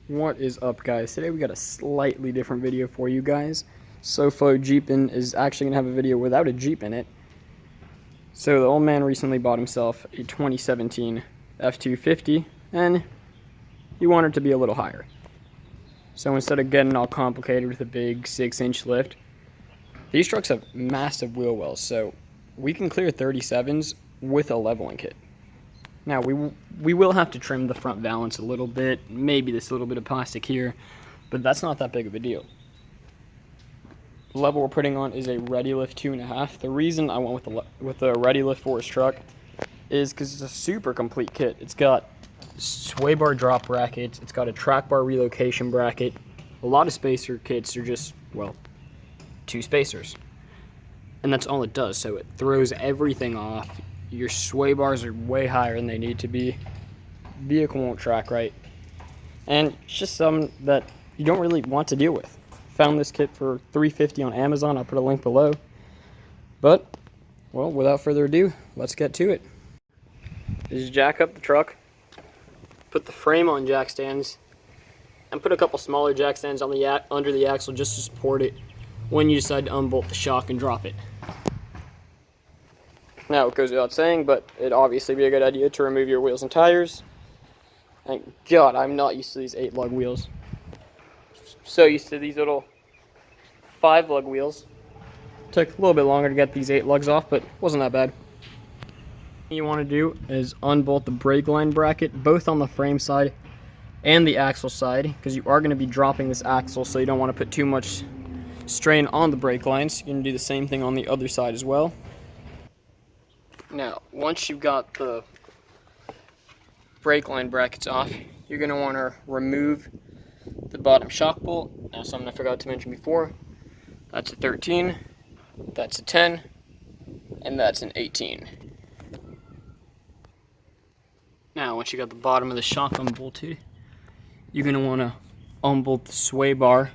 What is up, guys? Today we got a slightly different video for you guys. SFJ Jeepin is actually going to have a video without a Jeep in it. So the old man recently bought himself a 2017 F250 and he wanted it to be a little higher. So instead of getting all complicated with a big 6-inch lift, these trucks have massive wheel wells, so we can clear 37s with a leveling kit. Now, we will have to trim the front valance a little bit, maybe this little bit of plastic here, but that's not that big of a deal. The level we're putting on is a Ready Lift 2.5. The reason I went with the Ready Lift for his truck is because it's a super complete kit. It's got sway bar drop brackets, it's got a track bar relocation bracket. A lot of spacer kits are just, well, 2 spacers. And that's all it does, so it throws everything off. Your sway bars are way higher than they need to be. Vehicle won't track right. And it's just something that you don't really want to deal with. Found this kit for $350 on Amazon. I'll put a link below. But, well, without further ado, let's get to it. Just jack up the truck, put the frame on jack stands, and put a couple smaller jack stands on the under the axle just to support it when you decide to unbolt the shock and drop it. Now, it goes without saying, but it'd obviously be a good idea to remove your wheels and tires. Thank God, I'm not used to these 8-lug wheels. So used to these little 5-lug wheels. Took a little bit longer to get these 8 lugs off, but wasn't that bad. What you want to do is unbolt the brake line bracket, both on the frame side and the axle side, because you are going to be dropping this axle, so you don't want to put too much strain on the brake lines. You're going to do the same thing on the other side as well. Now, once you've got the brake line brackets off, you're going to want to remove the bottom shock bolt. Now, something I forgot to mention before, that's a 13, that's a 10, and that's an 18. Now, once you got the bottom of the shock unbolted, you're going to want to unbolt the sway bar.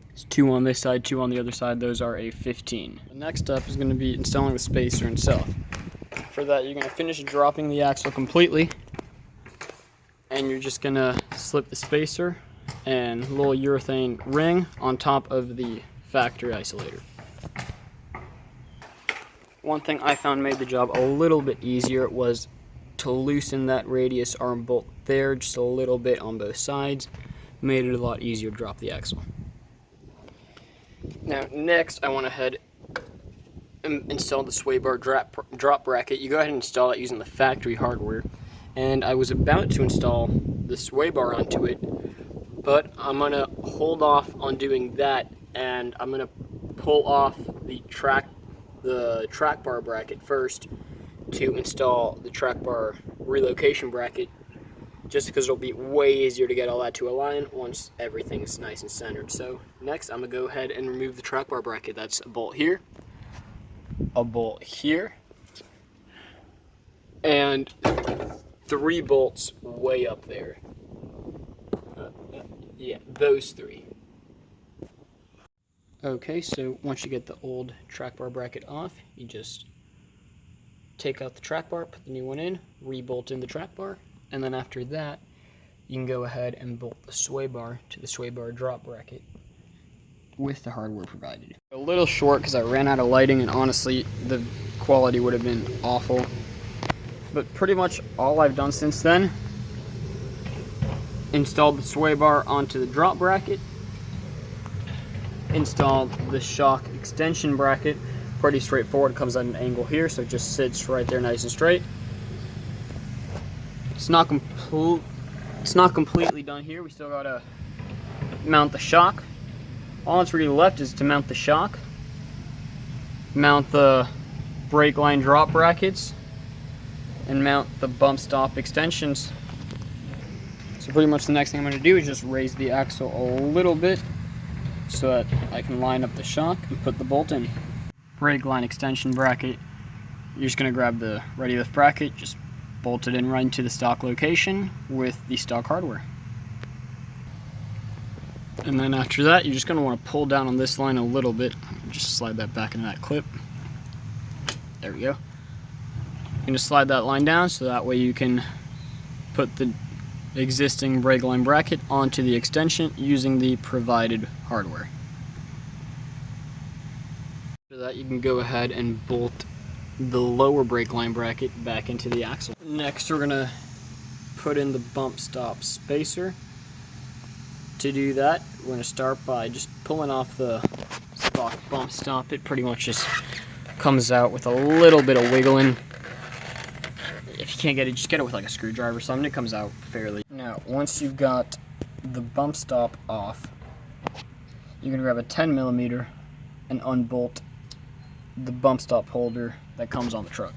There's 2 on this side, 2 on the other side. Those are a 15. The next step is going to be installing the spacer itself. For that, you're going to finish dropping the axle completely, and you're just going to slip the spacer and a little urethane ring on top of the factory isolator. One thing I found made the job a little bit easier was to loosen that radius arm bolt there just a little bit on both sides. Made it a lot easier to drop the axle. Now, next I went ahead and installed the sway bar drop bracket. You go ahead and install it using the factory hardware, and I was about to install the sway bar onto it, but I'm going to hold off on doing that, and I'm going to pull off the track bar bracket first to install the track bar relocation bracket, just because it'll be way easier to get all that to align once everything's nice and centered. So next I'm going to go ahead and remove the track bar bracket. That's a bolt here, a bolt here, and 3 bolts way up there. Yeah, those 3. Okay, so once you get the old track bar bracket off, you just take out the track bar, put the new one in, re-bolt in the track bar, and then after that, you can go ahead and bolt the sway bar to the sway bar drop bracket with the hardware provided. A little short because I ran out of lighting, and honestly, the quality would have been awful. But pretty much all I've done since then, installed the sway bar onto the drop bracket, installed the shock extension bracket. Pretty straightforward. It comes at an angle here, so it just sits right there nice and straight. It's not completely done here. We still gotta mount the shock. All that's really left is to mount the shock, mount the brake line drop brackets, and mount the bump stop extensions. So pretty much the next thing I'm going to do is just raise the axle a little bit so that I can line up the shock and put the bolt in. Brake line extension bracket, you're just going to grab the Ready Lift bracket, just bolt it in right into the stock location with the stock hardware. And then after that, you're just going to want to pull down on this line a little bit. Just slide that back into that clip. There we go. You're going to slide that line down so that way you can put the existing brake line bracket onto the extension using the provided hardware. After that, you can go ahead and bolt the lower brake line bracket back into the axle. Next, we're gonna put in the bump stop spacer. To do that, we're gonna start by just pulling off the stock bump stop. It pretty much just comes out with a little bit of wiggling. If you can't get it, just get it with like a screwdriver or something. It comes out fairly. Now, once you've got the bump stop off, you can grab a 10mm and unbolt the bump stop holder that comes on the truck.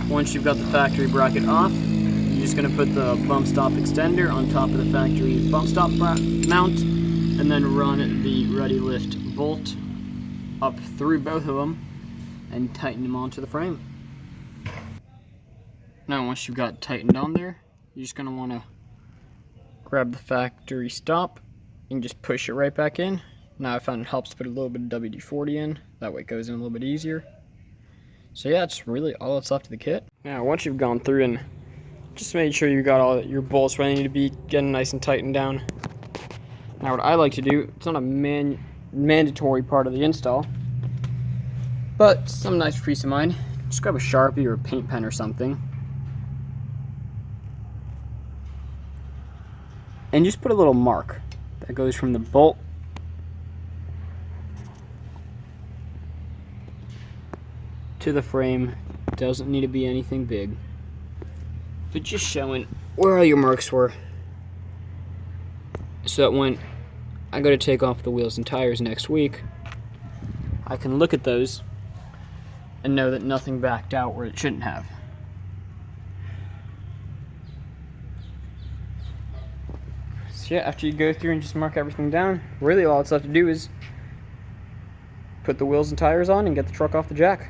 Once you've got the factory bracket off, you're just going to put the bump stop extender on top of the factory bump stop mount, and then run the ready lift bolt up through both of them and tighten them onto the frame. Now once you've got tightened on there, you're just going to want to grab the factory stop and just push it right back in. Now I found it helps to put a little bit of WD-40 in, that way it goes in a little bit easier. So yeah, that's really all that's left of the kit. Now once you've gone through and just made sure you got all your bolts where they need to be, getting nice and tightened down. Now what I like to do, it's not a mandatory part of the install, but some nice peace of mind, just grab a Sharpie or a paint pen or something, and just put a little mark that goes from the bolt to the frame. Doesn't need to be anything big, but just showing where all your marks were, so that when I go to take off the wheels and tires next week, I can look at those and know that nothing backed out where it shouldn't have. So yeah, after you go through and just mark everything down, really all it's left to do is put the wheels and tires on and get the truck off the jack.